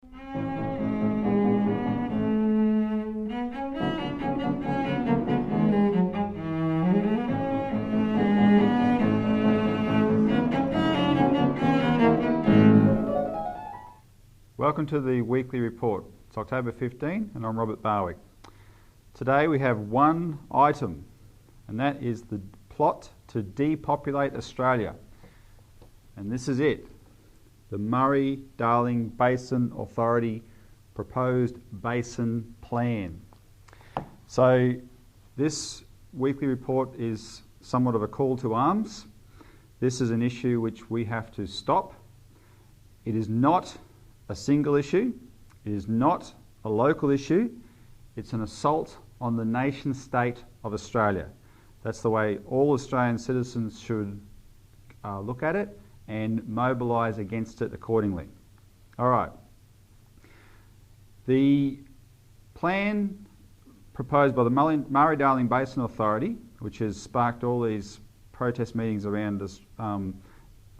Welcome to the weekly report. It's October 15 and I'm Robert Barwick. Today we have one item, and that is the plot to depopulate Australia. And this is it. The Murray Darling Basin Authority proposed basin plan. So this weekly report is somewhat of a call to arms. This is an issue which we have to stop. It is not a single issue. It is not a local issue. It's an assault on the nation state of Australia. That's the way all Australian citizens should look at it and mobilise against it accordingly. All right. The plan proposed by the Murray Darling Basin Authority, which has sparked all these protest meetings around the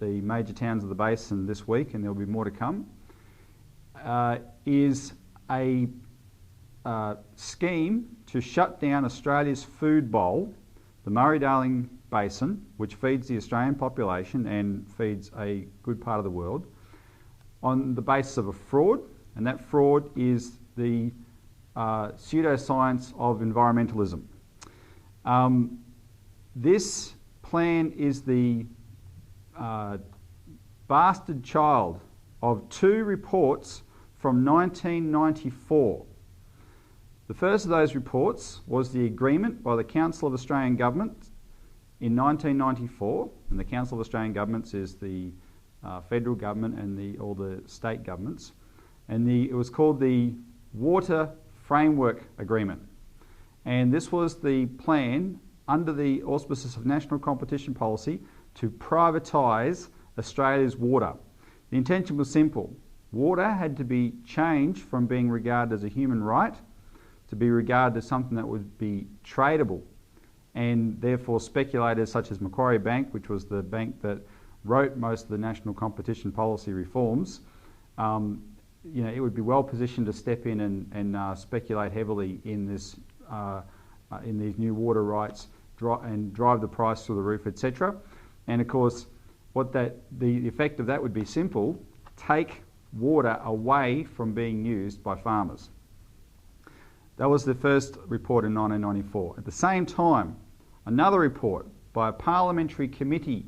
major towns of the basin this week, and there'll be more to come, is a scheme to shut down Australia's food bowl, the Murray Darling Basin, which feeds the Australian population and feeds a good part of the world, on the basis of a fraud, and that fraud is the pseudoscience of environmentalism. This plan is the bastard child of two reports from 1994. The first of those reports was the agreement by the Council of Australian Governments in 1994, and the Council of Australian Governments is the federal government and all the state governments, and it was called the Water Framework Agreement. And this was the plan under the auspices of National Competition Policy to privatise Australia's water. The intention was simple. Water had to be changed from being regarded as a human right to be regarded as something that would be tradable, and therefore speculators such as Macquarie Bank, which was the bank that wrote most of the National Competition Policy reforms, it would be well positioned to step in and speculate heavily in this in these new water rights and drive the price through the roof, etc. And of course, the effect of that would be simple: take water away from being used by farmers. That was the first report in 1994. At the same time, another report by a parliamentary committee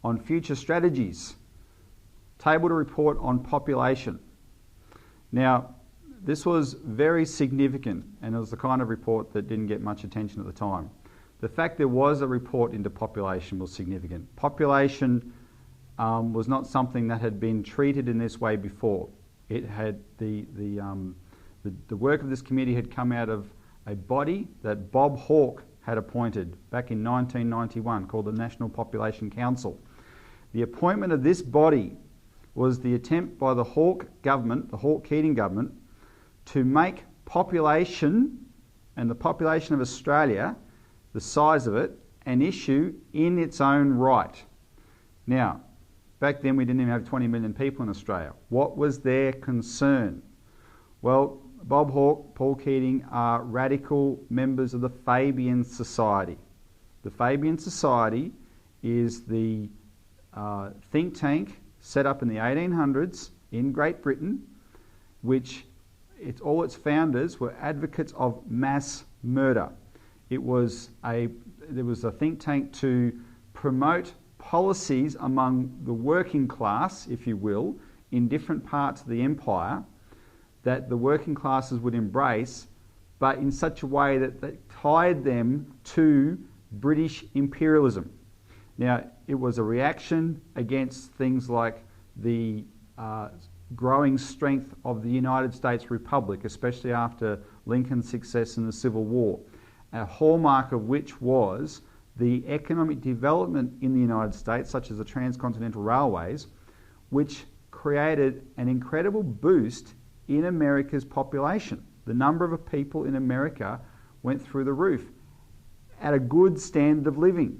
on future strategies tabled a report on population. Now, this was very significant, and it was the kind of report that didn't get much attention at the time. The fact there was a report into population was significant. Population was not something that had been treated in this way before. It had the work of this committee had come out of a body that Bob Hawke had appointed back in 1991 called the National Population Council. The appointment of this body was the attempt by the Hawke government, the Hawke-Keating government, to make population and the population of Australia, the size of it, an issue in its own right. Now, back then we didn't even have 20 million people in Australia. What was their concern? Well, Bob Hawke, Paul Keating are radical members of the Fabian Society. The Fabian Society is the think tank set up in the 1800s in Great Britain, which all its founders were advocates of mass murder. There was a think tank to promote policies among the working class, if you will, in different parts of the empire that the working classes would embrace, but in such a way that they tied them to British imperialism. Now, it was a reaction against things like the growing strength of the United States Republic, especially after Lincoln's success in the Civil War, a hallmark of which was the economic development in the United States, such as the transcontinental railways, which created an incredible boost in America's population. The number of people in America went through the roof at a good standard of living.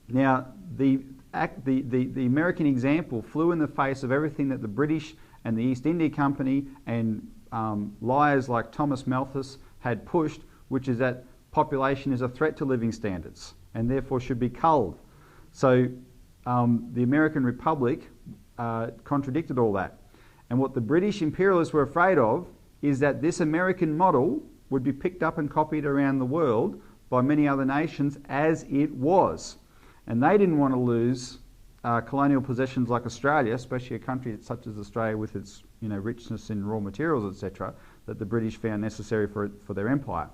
Now, the American example flew in the face of everything that the British and the East India Company and liars like Thomas Malthus had pushed, which is that population is a threat to living standards and therefore should be culled. So the American Republic contradicted all that. And what the British imperialists were afraid of is that this American model would be picked up and copied around the world by many other nations as it was. And they didn't want to lose colonial possessions like Australia, especially a country such as Australia with its richness in raw materials, etc., that the British found necessary for their empire.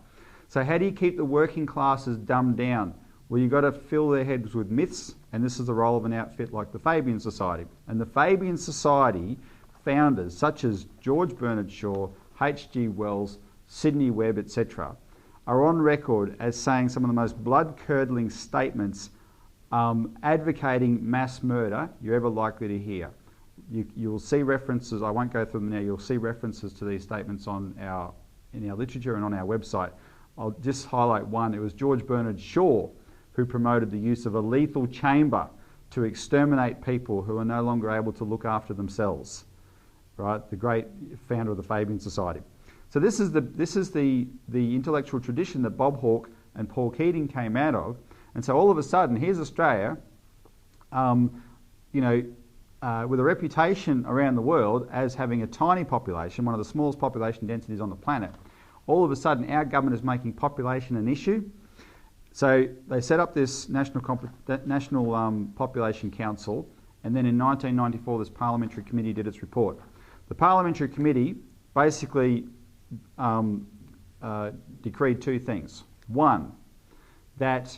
So how do you keep the working classes dumbed down? Well, you've got to fill their heads with myths, and this is the role of an outfit like the Fabian Society. And the Fabian Society founders, such as George Bernard Shaw, H.G. Wells, Sidney Webb, etc., are on record as saying some of the most blood-curdling statements advocating mass murder you're ever likely to hear. You'll see references, I won't go through them now, you'll see references to these statements in our literature and on our website. I'll just highlight one. It was George Bernard Shaw who promoted the use of a lethal chamber to exterminate people who are no longer able to look after themselves. Right, the great founder of the Fabian Society. So this is the intellectual tradition that Bob Hawke and Paul Keating came out of, and so all of a sudden here's Australia, with a reputation around the world as having a tiny population, one of the smallest population densities on the planet. All of a sudden our government is making population an issue. So they set up this national population council, and then in 1994 this parliamentary committee did its report. The parliamentary committee basically decreed two things. One, that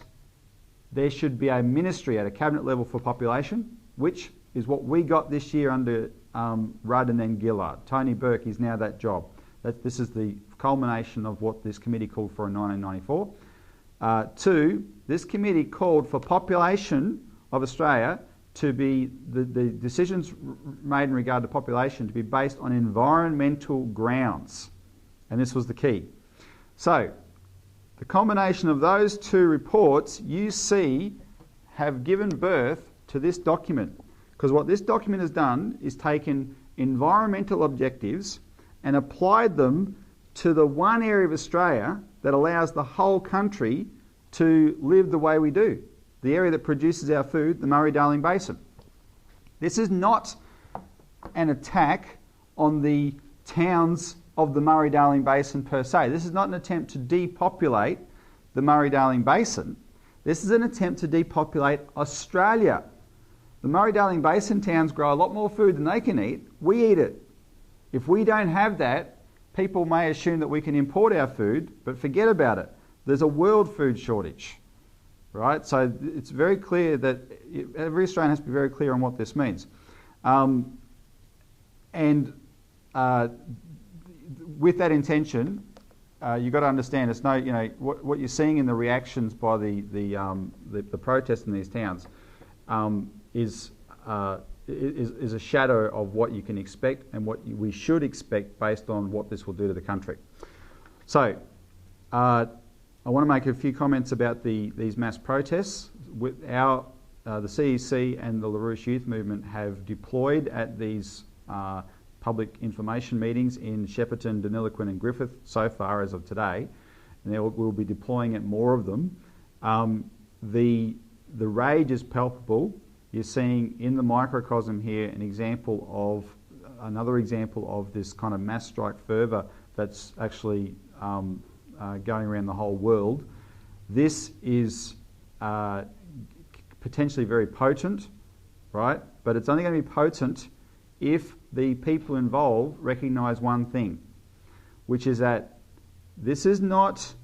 there should be a ministry at a cabinet level for population, which is what we got this year under Rudd and then Gillard. Tony Burke is now that job. This is the culmination of what this committee called for in 1994. Two, this committee called for population of Australia to be, the decisions made in regard to population to be based on environmental grounds. And this was the key. So, the combination of those two reports, you see, have given birth to this document. Because what this document has done is taken environmental objectives and applied them to the one area of Australia that allows the whole country to live the way we do. The area that produces our food, the Murray Darling Basin. This is not an attack on the towns of the Murray Darling Basin per se. This is not an attempt to depopulate the Murray Darling Basin. This is an attempt to depopulate Australia. The Murray Darling Basin towns grow a lot more food than they can eat. We eat it. If we don't have that, people may assume that we can import our food, but forget about it. There's a world food shortage. Right, so it's very clear that every Australian has to be very clear on what this means, and with that intention, you've got to understand it's no, what you're seeing in the reactions by the protests in these towns is a shadow of what you can expect and what we should expect based on what this will do to the country. So. I want to make a few comments about these mass protests. The CEC and the LaRouche Youth Movement have deployed at these public information meetings in Shepparton, Deniliquin and Griffith so far as of today, and we'll be deploying at more of them. The rage is palpable. You're seeing in the microcosm here another example of this kind of mass strike fervour that's actually going around the whole world. This is potentially very potent, right? But it's only going to be potent if the people involved recognise one thing, which is that this is not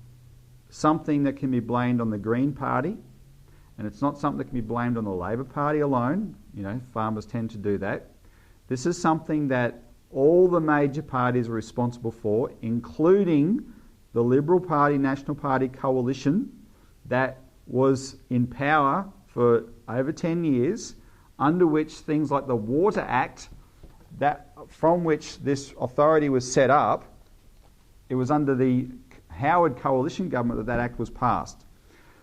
something that can be blamed on the Green Party, and it's not something that can be blamed on the Labor Party alone. Farmers tend to do that. This is something that all the major parties are responsible for, including the Liberal Party, National Party coalition that was in power for over 10 years, under which things like the Water Act, from which this authority was set up, it was under the Howard coalition government that act was passed.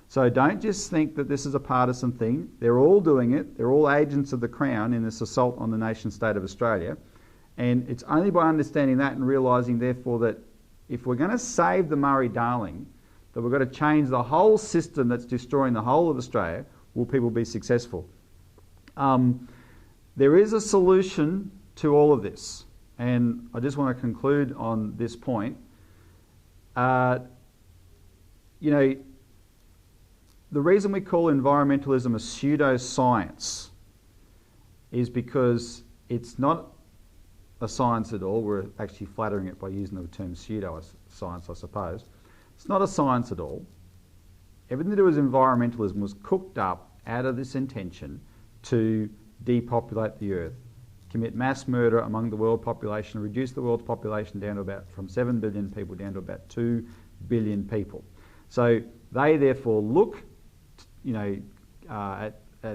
So don't just think that this is a partisan thing. They're all doing it. They're all agents of the Crown in this assault on the nation state of Australia. And it's only by understanding that and realising, therefore, that if we're going to save the Murray-Darling, that we've got to change the whole system that's destroying the whole of Australia, will people be successful? There is a solution to all of this, and I just want to conclude on this point. The reason we call environmentalism a pseudoscience is because it's not a science at all. We're actually flattering it by using the term pseudo-science, I suppose. It's not a science at all. Everything to do with environmentalism was cooked up out of this intention to depopulate the earth, commit mass murder among the world population, reduce the world's population down to from 7 billion people down to about 2 billion people. So they therefore look, at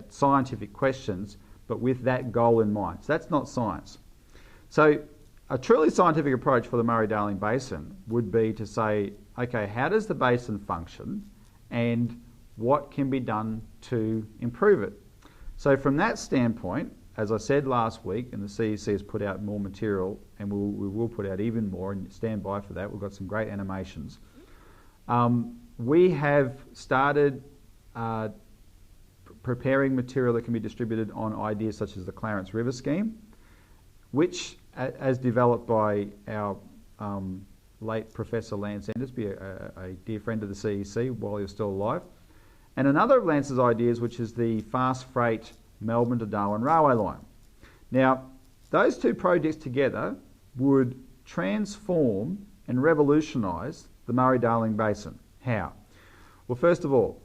scientific questions, but with that goal in mind. So that's not science. So a truly scientific approach for the Murray-Darling Basin would be to say, okay, how does the basin function and what can be done to improve it? So from that standpoint, as I said last week, and the CEC has put out more material, and we will put out even more, and stand by for that. We've got some great animations. We have started preparing material that can be distributed on ideas such as the Clarence River scheme, which, as developed by our late Professor Lance Endersby, a dear friend of the CEC while he was still alive, and another of Lance's ideas, which is the fast freight Melbourne to Darwin railway line. Now, those two projects together would transform and revolutionise the Murray-Darling Basin. How? Well, first of all,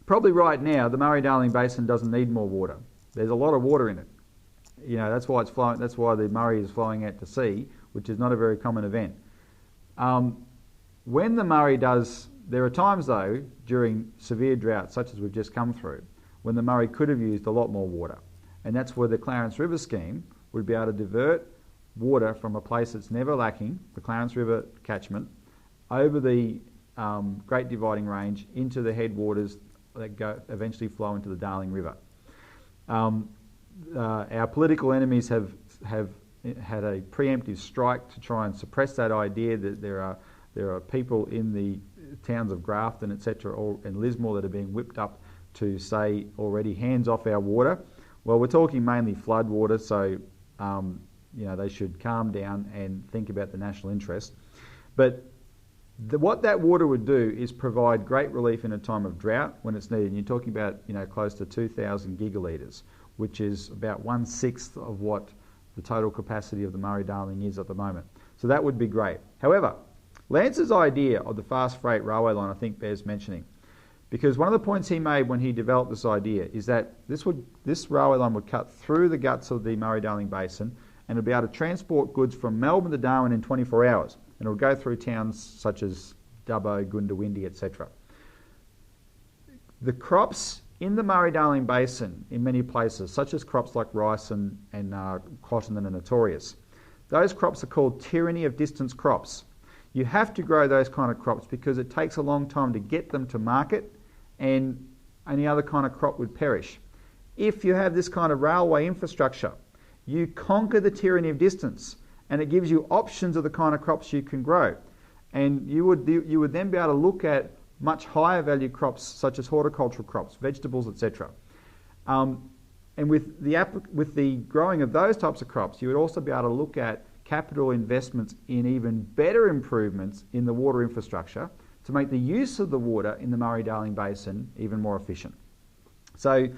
probably right now the Murray-Darling Basin doesn't need more water. There's a lot of water in it. That's why it's flowing. That's why the Murray is flowing out to sea, which is not a very common event. When the Murray does, there are times though during severe droughts, such as we've just come through, when the Murray could have used a lot more water, and that's where the Clarence River scheme would be able to divert water from a place that's never lacking, the Clarence River catchment, over the Great Dividing Range into the headwaters that eventually flow into the Darling River. Our political enemies have had a preemptive strike to try and suppress that idea that there are people in the towns of Grafton, etc., and Lismore that are being whipped up to say already hands off our water. Well, we're talking mainly flood water, so they should calm down and think about the national interest. But what that water would do is provide great relief in a time of drought when it's needed. And you're talking about close to 2,000 gigalitres, which is about 1/6 of what the total capacity of the Murray-Darling is at the moment. So that would be great. However, Lance's idea of the fast freight railway line I think bears mentioning, because one of the points he made when he developed this idea is that this railway line would cut through the guts of the Murray-Darling Basin and it would be able to transport goods from Melbourne to Darwin in 24 hours. And it would go through towns such as Dubbo, Goondiwindi, etc. The crops in the Murray-Darling Basin in many places, such as crops like rice and cotton that are notorious, those crops are called tyranny of distance crops. You have to grow those kind of crops because it takes a long time to get them to market, and any other kind of crop would perish. If you have this kind of railway infrastructure, you conquer the tyranny of distance, and it gives you options of the kind of crops you can grow. And you would then be able to look at much higher value crops such as horticultural crops, vegetables, etc. And with the growing of those types of crops, you would also be able to look at capital investments in even better improvements in the water infrastructure to make the use of the water in the Murray-Darling Basin even more efficient. So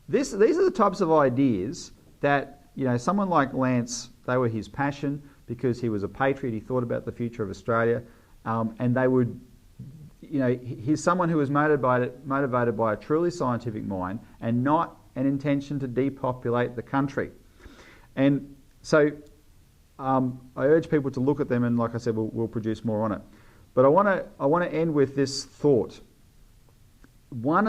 these are the types of ideas that someone like Lance, they were his passion because he was a patriot. He thought about the future of Australia, and they would. He's someone who was motivated by a truly scientific mind and not an intention to depopulate the country. And so I urge people to look at them, and like I said, we'll produce more on it. But I want to end with this thought. One